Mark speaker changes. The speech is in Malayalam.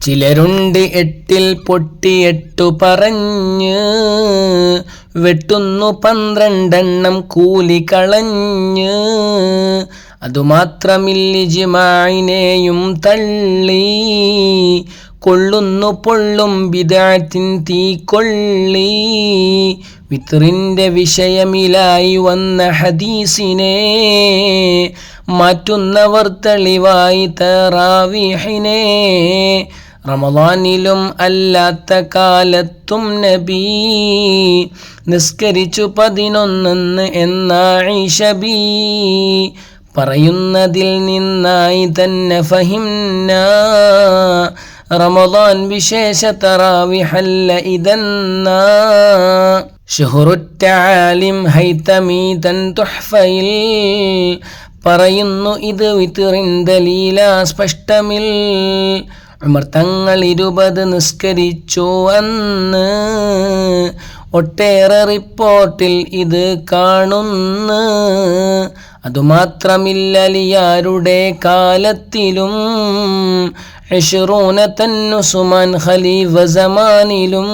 Speaker 1: ചിലരുണ്ട് 8 പൊട്ടി 8 പറഞ്ഞ് വെട്ടുന്നു 12 കൂലി കളഞ്ഞ്. അതുമാത്രമില്ല ഇജ്മാഇനെയും തള്ളി കൊള്ളുന്നു പൊള്ളും ബിദ്അത്തിൻ തീക്കൊള്ളി. വിത്റിന്റെ വിഷയമിലായി വന്ന ഹദീസിനെ മാറ്റുന്നവർ തെളിവായി തറാവീഹിനെ. റമളാനിലും അല്ലാത്ത കാലത്തും നബി നിസ്കരിച്ചു 11 എന്ന ഈശബി. പറയുന്നതിൽ നിന്നായി തന്നെ ഫഹിംന റമളാൻ വിശേഷ തറാവിഹല്ല ഇതെന്ന. ഷുഹ്റുത്തആലിം ഹൈതമി തൻ തുഹ്ഫയിൽ പറയുന്നു ഇത് വിത്റിൻ ദലീല സ്പഷ്ടമിൽ. ഉമർ തങ്ങൾ 20 നിസ്കരിച്ചു അന്ന്, ഒട്ടേറെ റിപ്പോർട്ടിൽ ഇത് കാണുന്നു. അതുമാത്രമില്ല അലിയാരുടെ കാലത്തിലും 20 തന്നുസുമാൻ ഖലീഫ സമാനിലും.